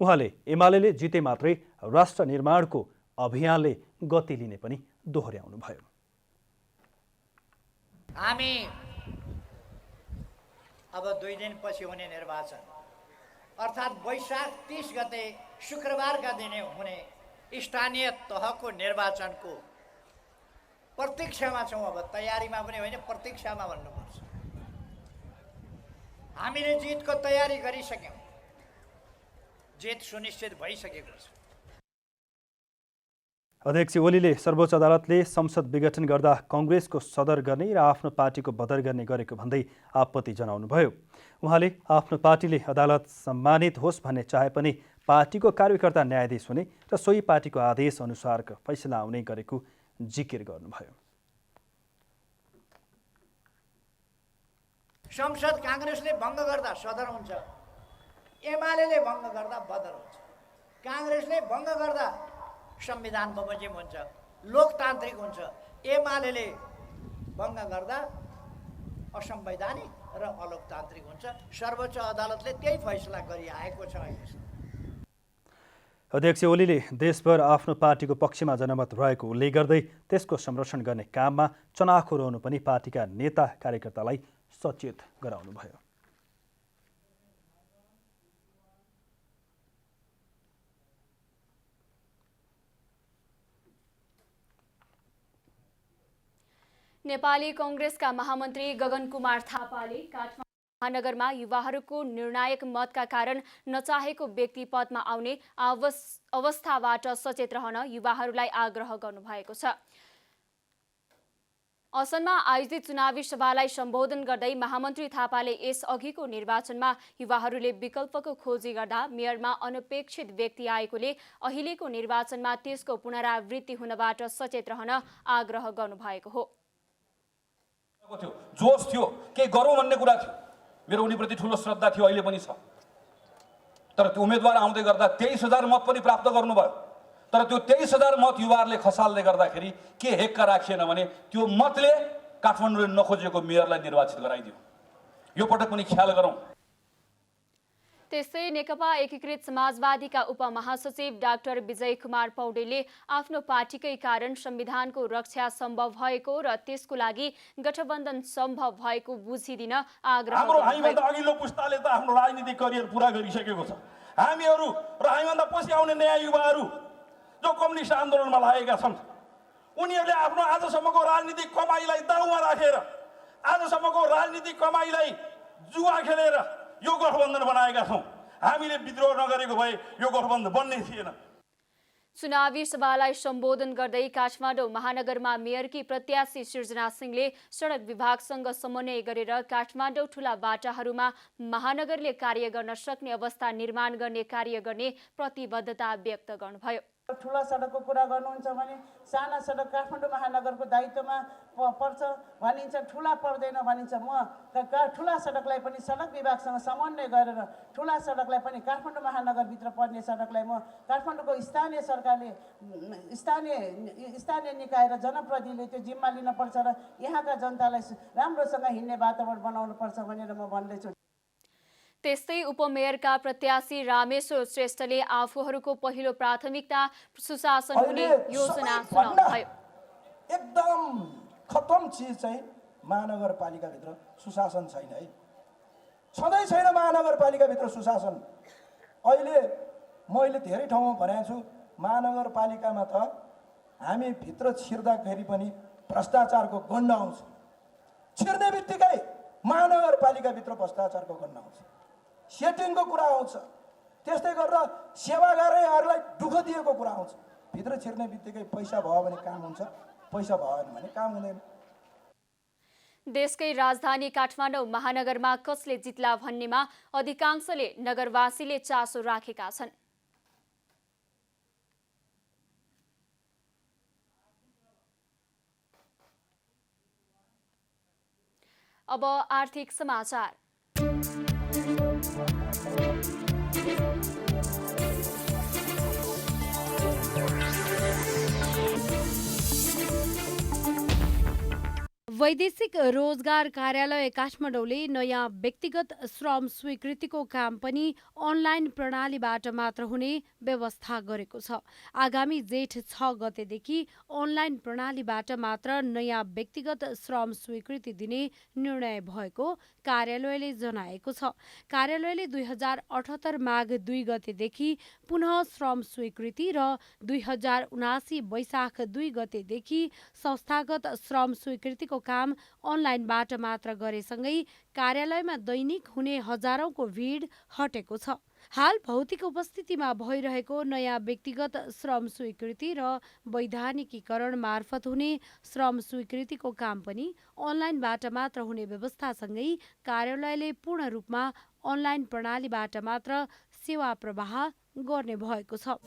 उहाँले एमाले जिते मात्रै राष्ट्र निर्माणको अभियानले गति लिने पनि दोहोर्याउनुभयो। हामी अब 2 दिनपछि हुने निर्वाचन अर्थात् वैशाख 30 गते शुक्रबारका दिन हुने स्थानीय तहको निर्वाचनको प्रतीक्षामा छौँ। अब तयारीमा पनि होइन, प्रतीक्षामा भन्नुपर्छ। हामीले जितको तयारी गरिसक्यौँ, जित सुनिश्चित भइसकेको छ। अध्यक्ष ओलीले सर्वोच्च अदालतले संसद विघटन गर्दा कङ्ग्रेसको सदर गर्ने र आफ्नो पार्टीको बदर गर्ने गरेको भन्दै आपत्ति जनाउनुभयो। उहाँले आफ्नो पार्टीले अदालत सम्मानित होस् भन्ने चाहे पनि पार्टीको कार्यकर्ता न्यायाधीश हुने र सोही पार्टीको आदेश अनुसारको फैसला आउने गरेको जिकिर गर्नुभयो। संसद काङ्ग्रेसले भङ्ग गर्दा सदर हुन्छ, एमाले भङ्ग गर्दा बदर हुन्छ। काङ्ग्रेसले भङ्ग गर्दा संविधान बमोजिम हुन्छ, लोकतान्त्रिक हुन्छ। एमाले भङ्ग गर्दा असंवैधानिक र अलोकतान्त्रिक हुन्छ। सर्वोच्च अदालतले त्यही फैसला गरिआएको छ। अध्यक्ष ओलीले देशभर आफ्नो पार्टीको पक्षमा जनमत रहेको उल्लेख गर्दै त्यसको संरक्षण गर्ने काममा चनाखो रहनु पनि पार्टीका नेता कार्यकर्तालाई सचेत गराउनुभयो। नेपाली कांग्रेसका महामन्त्री गगन कुमार थापाले काठमाडौँ महानगरमा युवाहरूको निर्णायक मतका कारण नचाहेको व्यक्ति पदमा आउने अवस्थाबाट सचेत रहन युवाहरूलाई आग्रह गर्नुभएको छ। असनमा आयोजित चुनावी सभालाई सम्बोधन गर्दै महामन्त्री थापाले यस अघिको निर्वाचनमा युवाहरूले विकल्पको खोजी गर्दा मेयरमा अनपेक्षित व्यक्ति आएकोले अहिलेको निर्वाचनमा त्यसको पुनरावृत्ति हुनबाट सचेत रहन आग्रह गर्नुभएको हो। जोश थियो, के गरौँ भन्ने कुरा थियो, मेरो उनीप्रति ठुलो श्रद्धा थियो, अहिले पनि छ। तर त्यो उम्मेदवार आउँदै गर्दा 23,000 मत पनि प्राप्त गर्नुभयो। तर त्यो 23,000 मत युवाहरूले खसाल्दै गर्दाखेरि के हेक्का राखिएन भने त्यो मतले काठमाडौँले नखोजेको मेयरलाई निर्वाचित गराइदियो। यो पटक पनि ख्याल गरौँ। त्यस्तै नेकपा एकीकृत समाजवादीका उपमहासचिव डाक्टर विजय कुमार पौडेलले आफ्नो पार्टीकै कारण संविधानको रक्षा सम्भव भएको र त्यसको लागि गठबन्धन सम्भव भएको बुझिदिन आग्रह हाम्रो हामीभन्दा अघिल्लो पुस्ताले त आफ्नो राजनीतिक करियर पूरा गरिसकेको छ। हामीहरू र हामीभन्दा पछि आउने नयाँ युवाहरू जो कम्युनिस्ट आन्दोलनमा लागेका छन्, उनीहरूले आफ्नो आजसम्मको राजनीतिक कमाइलाई दाउमा राखेर, आजसम्मको राजनीतिक कमाइलाई जुवा खेलेर यो गठबन्धन बनाएका छौँ। हामीले विद्रोह नगरेको भए यो गठबन्धन बन्ने थिएन। चुनावी सभालाई सम्बोधन गर्दै काठमाडौँ महानगरमा मेयरकी प्रत्याशी सृजना सिंहले सडक विभागसँग समन्वय गरेर काठमाडौँ ठूला बाटाहरूमा महानगरले कार्य गर्न सक्ने अवस्था निर्माण गर्ने कार्य गर्ने प्रतिबद्धता व्यक्त गर्नुभयो। ठुला सडकको कुरा गर्नुहुन्छ भने साना सडक काठमाडौँ महानगरको दायित्वमा पर्छ भनिन्छ, ठुला पर्दैन भनिन्छ। म ठुला सडकलाई पनि सडक विभागसँग समन्वय गरेर ठुला सडकलाई पनि काठमाडौँ महानगरभित्र पर्ने सडकलाई म काठमाडौँको स्थानीय सरकारले स्थानीय निकाय र जनप्रतिनिधिले त्यो जिम्मा लिनुपर्छ र यहाँका जनतालाई राम्रोसँग हिँड्ने वातावरण बनाउनुपर्छ भनेर म भन्दैछु। त्यस्तै उपमेयरका प्रत्याशी रामेश्वर श्रेष्ठले आफूहरूको पहिलो प्राथमिकता सुशासन हुने योजना सुनाउनुभयो। एकदम खतम चिज चाहिँ महानगरपालिकाभित्र सुशासन छैन है, सधैँ छैन महानगरपालिकाभित्र सुशासन। अहिले मैले धेरै ठाउँमा भनेको छु, महानगरपालिकामा त हामी भित्र छिर्दाखेरि पनि भ्रष्टाचारको गन्ध आउँछ। छिर्ने बित्तिकै महानगरपालिकाभित्र भ्रष्टाचारको गन्ध आउँछ, सेटिङको कुरा आउँछ, त्यस्तै गरेर सेवाग्राहीहरूलाई दुःख दिएको कुरा आउँछ। भित्र छिर्ने बित्तिकै पैसा भयो भने काम हुन्छ, पैसा भएन भने काम हुँदैन। देशकै राजधानी काठमाडौँ महानगरमा कसले जित्ला भन्नेमा अधिकांशले नगरवासीले चासो राखेका छन्। अब आर्थिक समाचार। वैदेशिक रोजगार कार्यालय काठमाडौँले नयाँ व्यक्तिगत श्रम स्वीकृतिको काम पनि अनलाइन प्रणालीबाट मात्र हुने व्यवस्था गरेको छ। आगामी जेठ 6 गतेदेखि अनलाइन प्रणालीबाट मात्र नयाँ व्यक्तिगत श्रम स्वीकृति दिने निर्णय भएको कार्यालयले जनाएको छ। कार्यालयले 2078 माघ 2 गतेदेखि पुनः श्रम स्वीकृति र 2079 वैशाख 2 गतेदेखि संस्थागत श्रम स्वीकृतिको काम अनलाइनबाट मात्र गरेसँगै कार्यालयमा दैनिक हुने हजारौंको भिड हटेको छ। हाल भौतिक उपस्थितिमा भइरहेको नयाँ व्यक्तिगत श्रम स्वीकृति र वैधानिकीकरण मार्फत हुने श्रम स्वीकृतिको काम पनि अनलाइनबाट मात्र हुने व्यवस्थासँगै कार्यालयले पूर्ण रूपमा अनलाइन प्रणालीबाट मात्र सेवा प्रवाह गर्ने भएको छ।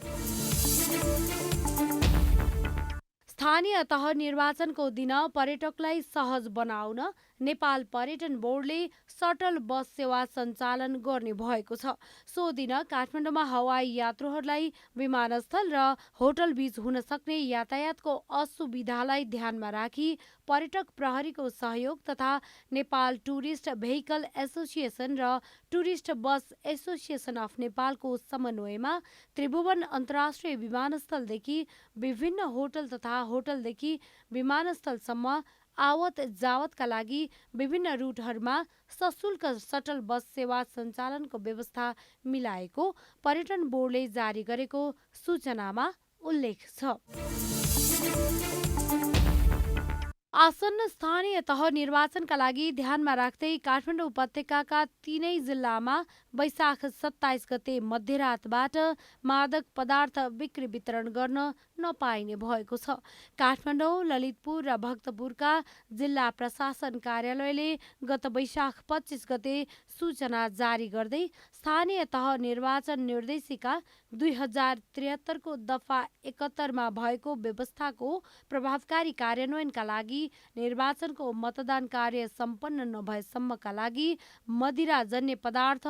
स्थानीय तह निर्वाचनको दिन पर्यटकलाई सहज बनाउन नेपाल पर्यटन बोर्डले सटल बस सेवा सञ्चालन गर्ने भएको छ। सो दिन काठमाडौँमा हवाई यात्रुहरूलाई विमानस्थल र होटल बीच हुन सक्ने यातायातको असुविधालाई ध्यानमा राखी पर्यटक प्रहरीको सहयोग तथा नेपाल टुरिस्ट भेहिकल एसोसिएसन र टुरिस्ट बस एसोसिएसन अफ नेपालको समन्वयमा त्रिभुवन अन्तर्राष्ट्रिय विमानस्थलदेखि विभिन्न होटल तथा होटलदेखि विमानस्थलसम्म आवत जावतका लागि विभिन्न रुटहरूमा सशुल्क सटल बस सेवा सञ्चालनको व्यवस्था मिलाएको पर्यटन बोर्डले जारी गरेको सूचनामा उल्लेख छ। आसन्न स्थानीय तह निर्वाचनका लागि ध्यानमा राख्दै काठमाडौँ उपत्यकाका 3 जिल्लामा वैशाख 27 गते मध्यरातबाट मादक पदार्थ बिक्री वितरण गर्न नपाइने भएको छ। काठमाडौँ, ललितपुर र भक्तपुरका जिल्ला प्रशासन कार्यालयले गत वैशाख 25 गते सूचना जारी गर्दै स्थानीय तह निर्वाचन निर्देशिका 2073 को दफा 71 मा भएको व्यवस्थाको प्रभावकारी कार्यान्वयनका लागि निर्वाचनको मतदान कार्य सम्पन्न नभएसम्मका लागि मदिराजन्य पदार्थ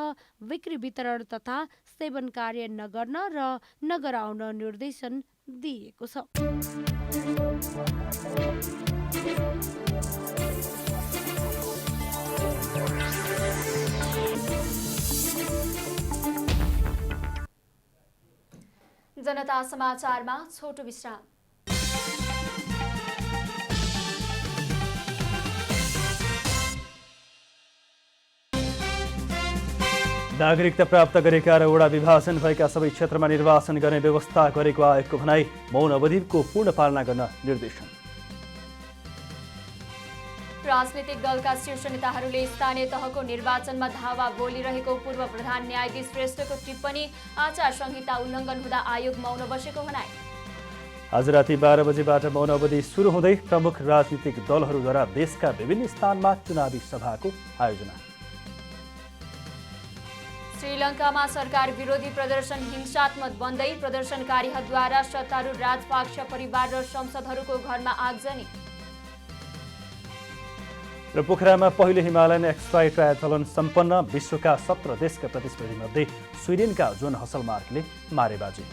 बिक्री वितरण तथा सेवन कार्य नगर्न र नगराउन निर्देशन दिएको छ। जनता समाचारमा छोटो विश्राम। नागरिकता प्राप्त गरेका र वडा विभाजन भएका सबै क्षेत्रमा निर्वाचन गर्ने व्यवस्था गरेको आयोगको भनाई, मौन अवधिको पूर्ण पालना गर्न निर्देशन। राजनीतिक दलका शीर्ष नेताहरूले स्थानीय तहको निर्वाचनमा धावा बोलिरहेको पूर्व प्रधान न्यायाधीश श्रेष्ठको टिप्पणी, आचार संहिता उल्लङ्घन हुँदा आयोग मौन बसेको भनाई। आज राति 12 बजेबाट मौन अवधि सुरु हुँदै प्रमुख राजनीतिक दलहरूद्वारा देशका विभिन्न स्थानमा चुनावी सभाको आयोजना। श्रीलङ्कामा सरकार विरोधी प्रदर्शन हिंसात्मक बन्दै प्रदर्शनकारीहरूद्वारा सत्तारूढ राजपक्ष परिवार र संसदहरूको घरमा आगजनी। र पोखरामा पहिलो हिमालयन एक्सट्राई ट्रायथलन सम्पन्न, विश्वका 17 देशका प्रतिस्पर्धीमध्ये स्विडेनका जोन हसलमार्कले मारेबाजी।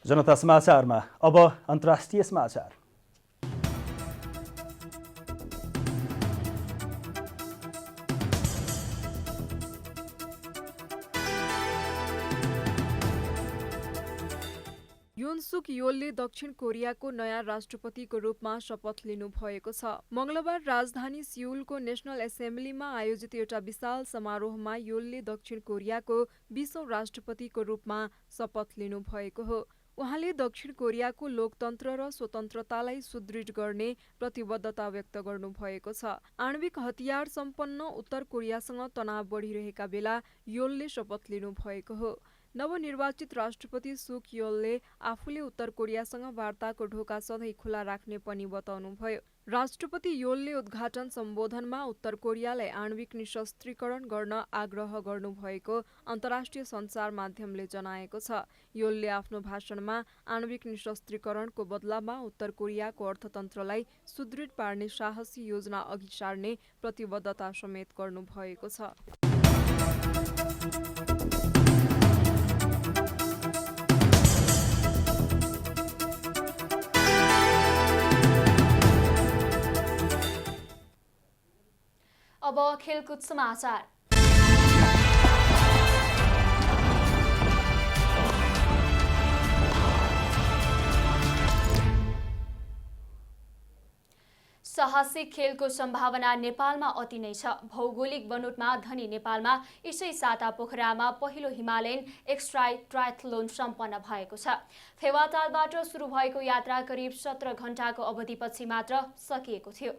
जनता समाचारमा अब अन्तर्राष्ट्रिय समाचार। युन सुक योलले दक्षिण कोरियाको नयाँ राष्ट्रपतिको रूपमा शपथ लिनुभएको छ। मंगलबार राजधानी सिउलको नेशनल एसेम्ब्लीमा आयोजित एउटा विशाल समारोहमा योलले दक्षिण कोरियाको 20औं राष्ट्रपतिको रूपमा शपथ लिनुभएको हो। उहाँले दक्षिण कोरियाको लोकतन्त्र र स्वतन्त्रतालाई सुदृढ गर्ने प्रतिबद्धता व्यक्त गर्नुभएको छ। आणविक हतियार सम्पन्न उत्तर कोरियासँग तनाव बढिरहेका बेला योलले शपथ लिनुभएको हो। नवनिर्वाचित राष्ट्रपति सुक योलले आफूले उत्तर कोरियासँग वार्ताको ढोका सधैँ खुला राख्ने पनि बताउनुभयो। राष्ट्रपति योलले उद्घाटन सम्बोधनमा उत्तर कोरियालाई आणविक निशस्त्रीकरण गर्न आग्रह गर्नुभएको अन्तर्राष्ट्रिय सञ्चार माध्यमले जनाएको छ। योलले आफ्नो भाषणमा आणविक निशस्त्रीकरणको बदलामा उत्तर कोरियाको अर्थतन्त्रलाई सुदृढ पार्ने साहसी योजना अघि सार्ने प्रतिबद्धता समेत गर्नुभएको छ। अब खेलकुद समाचार। साहसिक खेलको सम्भावना नेपालमा अति नै छ। भौगोलिक बनोटमा धनी नेपालमा यसै साता पोखरामा पहिलो हिमालयन एक्स्ट्राई ट्रायथलोन सम्पन्न भएको छ। फेवातालबाट सुरु भएको यात्रा करिब 17 घण्टाको अवधिपछि मात्र सकिएको थियो।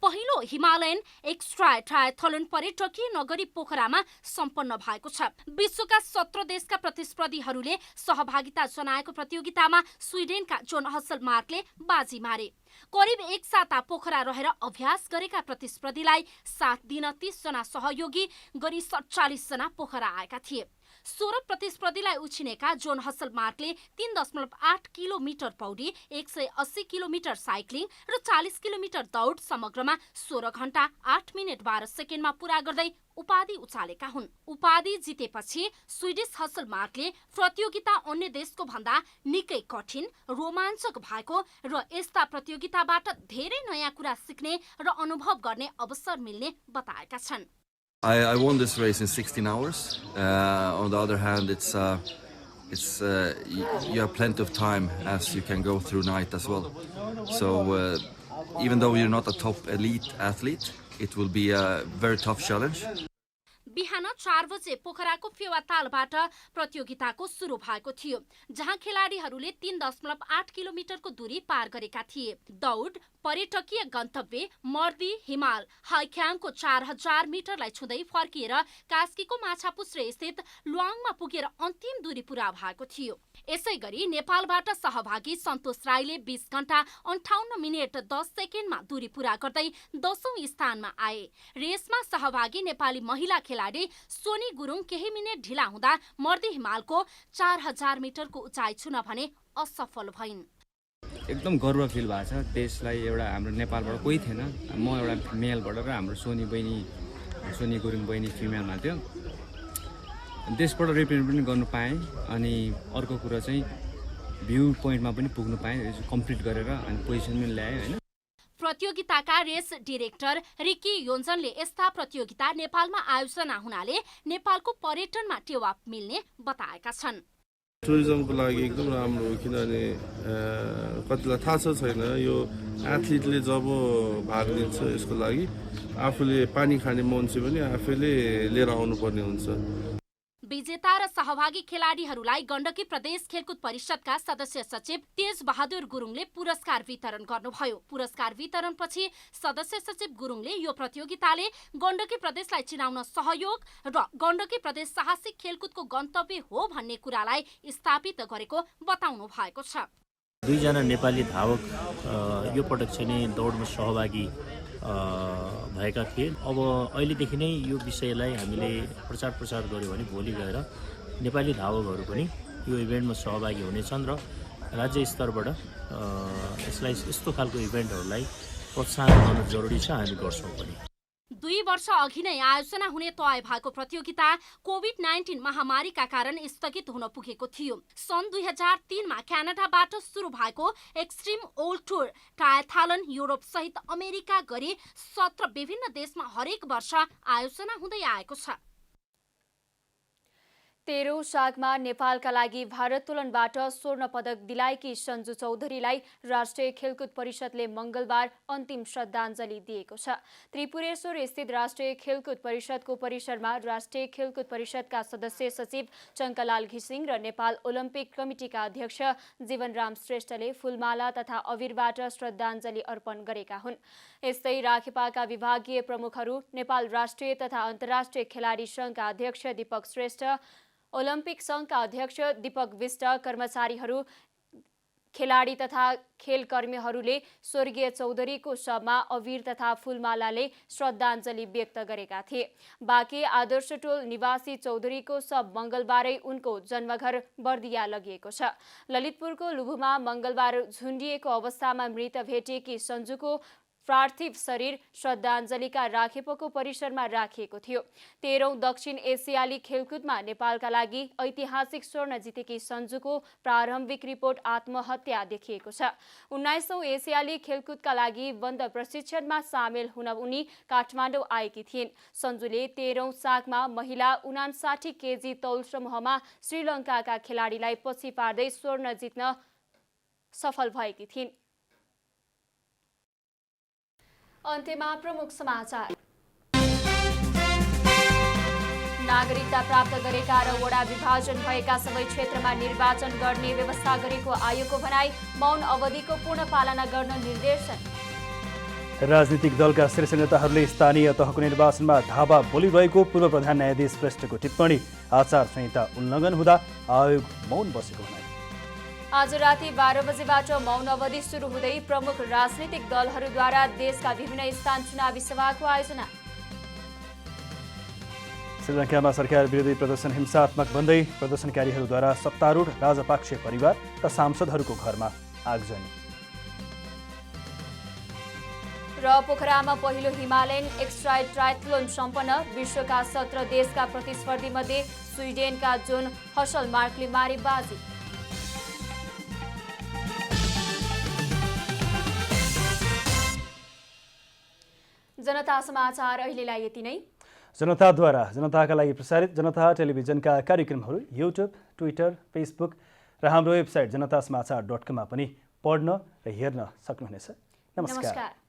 पहिलो हिमालयन एक्स्ट्रा ट्रायथलन पर्यटकीय नगरी पोखरामा सम्पन्न भएको छ। विश्वका 17 देशका प्रतिस्पर्धीहरूले सहभागिता जनाएको प्रतियोगितामा स्विडेनका जोन हसलमार्कले बाजी मारे। करिब एक साता पोखरा रहेर अभ्यास गरेका प्रतिस्पर्धीलाई साथ दिन 30 जना सहयोगी गरी 47 जना पोखरा आएका थिए। 16 प्रतिस्पर्धीलाई उछिनेका जोन हसलमार्कले 3.8 किलोमिटर पौडी, 180 किलोमिटर साइक्लिङ र 40 किलोमिटर दौड समग्रमा 16 घण्टा 8 मिनेट 12 सेकेन्डमा पूरा गर्दै उपाधि उचालेका हुन्। उपाधि जितेपछि स्विडिश हसलमार्कले प्रतियोगिता अन्य देशको भन्दा निकै कठिन, रोमाञ्चक भएको र यस्ता प्रतियोगिताबाट धेरै नयाँ कुरा सिक्ने र अनुभव गर्ने अवसर मिल्ने बताएका छन्। I won this race in 16 hours. On the other hand, you have plenty of time as you can go through night as well. So even though you're not a top elite athlete, it will be a very tough challenge. बिहान 4 बजे पोखराको फेवातालबाट प्रतियोगिताको सुरु भएको थियो, जहाँ खेलाडीहरूले 3.8 किलोमिटरको दूरी पार गरेका थिए। दौड पर्यटकीय गन्तव्य मर्दी हिमाल हाइक्याङको 4000 मिटरलाई छुँदै फर्किएर कास्कीको माछापुच्छ्रे स्थित लुवाङमा पुगेर अन्तिम दूरी पूरा भएको थियो। यसै गरी नेपालबाट सहभागी सन्तोष राईले 20 घण्टा 58 मिनेट 10 सेकेन्डमा दूरी पूरा गर्दै 10औं स्थानमा आए। रेसमा सहभागी नेपाली महिला खेलाडी सोनी गुरुङ केही मिनेट ढिला हुँदा मर्दी हिमालको 4000 मिटरको उचाइ छुन भने असफल भइन्। एकदम गर्व फिल भएको छ। देशलाई एउटा हाम्रो नेपालबाट कोही थिएन, म एउटा मेलबाट र हाम्रो सोनी गुरुङ बहिनी फिमेलमा थियो। देशबाट रिप्रेजेन्ट पनि गर्नु पाएँ। अनि अर्को कुरा चाहिँ भ्यू पोइन्टमा पनि पुग्नु पाएँ, कम्प्लिट गरेर अनि पोजिसन पनि ल्याएँ होइन। प्रतियोगिताका रेस डिरेक्टर रिकी योन्जनले यस्ता प्रतियोगिता नेपालमा आयोजना हुनाले नेपालको पर्यटनमा टेवा मिल्ने बताएका छन्। टुरिज्मको लागि एकदम राम्रो हो, किनभने कतिलाई थाहा छ छैन, यो एथलिटले जब भाग लिन्छ यसको लागि आफूले पानी खाने मान्छे पनि आफैले लिएर आउनुपर्ने हुन्छ। विजेता र सहभागी खेलाडीहरूलाई गण्डकी प्रदेश खेलकुद परिषदका सदस्य सचिव तेज बहादुर गुरुङले पुरस्कार वितरण गर्नुभयो। पुरस्कार वितरणपछि सदस्य सचिव गुरुङले यो प्रतियोगिताले गण्डकी प्रदेशलाई चिनाउन सहयोग र गण्डकी प्रदेश साहसिक खेलकुदको गन्तव्य हो भन्ने कुरालाई स्थापित गरेको बताउनु भएको छ। 2 जना नेपाली धावक यो पटक चाहिँ दौडमा सहभागी भएका थिए। अब अहिलेदेखि नै यो विषयलाई हामीले प्रचार गर्यो भने भोलि गएर नेपाली धावकहरू पनि यो इभेन्टमा सहभागी हुनेछन् र राज्य स्तरबाट यसलाई यस्तो खालको इभेन्टहरूलाई प्रोत्साहन गर्न जरुरी छ, हामी गर्छौँ पनि। 2 वर्ष अघि नै आयोजना हुने तय भएको प्रतियोगिता कोभिड-19 महामारीका कारण स्थगित हुन पुगेको थियो। सन् 2003 मा क्यानाडाबाट सुरु भएको extreme old tour triathlon Europe सहित अमेरिका गरी 17 विभिन्न देशमा हरेक वर्ष आयोजना हुँदै आएको छ। 13औं सागमा नेपालका लागि भारोत्तोलनबाट स्वर्ण पदक दिलाएकी सञ्जु चौधरीलाई राष्ट्रिय खेलकुद परिषदले मंगलबार अन्तिम श्रद्धाञ्जली दिएको छ। त्रिपुरेश्वर स्थित राष्ट्रिय खेलकुद परिषदको परिसरमा राष्ट्रिय खेलकुद परिषदका सदस्य सचिव चङ्कलाल घिसिङ र नेपाल ओलम्पिक कमिटिका अध्यक्ष जीवनराम श्रेष्ठले फूलमाला तथा अबिरबाट श्रद्धाञ्जली अर्पण गरेका हुन्। यस्तै राखेपाका विभागीय प्रमुखहरू, नेपाल राष्ट्रिय तथा अन्तर्राष्ट्रिय खेलाडी सङ्घका अध्यक्ष दीपक श्रेष्ठ, ओलम्पिक सङ्घका अध्यक्ष दीपक विष्ट, कर्मचारीहरू, खेलाडी तथा खेलकर्मीहरूले स्वर्गीय चौधरीको शवमा अबिर तथा फूलमालाले श्रद्धाञ्जली व्यक्त गरेका थिए। बाँके आदर्श टोल निवासी चौधरीको शव मंगलबारै उनको जन्मघर बर्दिया लगिएको छ। ललितपुरको लुभुमा मंगलबार झुन्डिएको अवस्थामा मृत भेटिएकी सञ्जुको पार्थिव शरीर श्रद्धाञ्जलीका राखेपको परिसरमा राखिएको थियो। 13औं दक्षिण एसियाली खेलकुदमा नेपालका लागि ऐतिहासिक स्वर्ण जितेकी सञ्जुको प्रारम्भिक रिपोर्ट आत्महत्या देखिएको छ। 19औं एसियाली खेलकुदका लागि बन्द प्रशिक्षणमा सामेल हुन उनी काठमाडौँ आएकी थिइन्। सञ्जुले 13औं सागमा महिला 59 केजी तौल समूहमा श्रीलङ्काका खेलाडीलाई पछि पार्दै स्वर्ण जित्न सफल भएकी थिइन्। अन्त्यमा प्रमुख समाचार। नागरिकता प्राप्त गरेका र वडा विभाजन भएका सबै क्षेत्रमा निर्वाचन गर्ने व्यवस्था गरेको आयोगको भनाई, मौन अवधिको पूर्ण पालना गर्न निर्देशन। राजनीतिक दलका शीर्ष नेताहरूले स्थानीय तहको निर्वाचनमा धावा बोलिरहेको पूर्व प्रधान न्यायाधीश श्रेष्ठको टिप्पणी, आचार संहिता उल्लङ्घन हुँदा आयोग मौन बसेको भनाई। आज राति 12 बजेबाट मौन अवधि सुरु हुँदै प्रमुख राजनीतिक दलहरूद्वारा देशका विभिन्न स्थान चुनावी सभाको आयोजना। श्रीलङ्कामा सरकार विरोधी प्रदर्शन हिंसात्मक बन्दै प्रदर्शनकारीहरूद्वारा सत्तारूढ राजपक्षे परिवार र सांसदहरूको घरमा आगजनी। र पोखरामा पहिलो हिमालयन एक्स्ट्रा ट्रायथलोन सम्पन्न, विश्वका 17 देशका प्रतिस्पर्धी मध्ये स्विडेनका जोन हसलमार्कले मारे बाजी। जनता समाचार अहिलेलाई यति नै। जनताद्वारा जनताका लागि प्रसारित जनता टेलिभिजनका कार्यक्रमहरू युट्युब, ट्विटर, फेसबुक र हाम्रो वेबसाइट जनतासमाचार.com मा पनि पढ्न र हेर्न सक्नुहुनेछ। नमस्कार।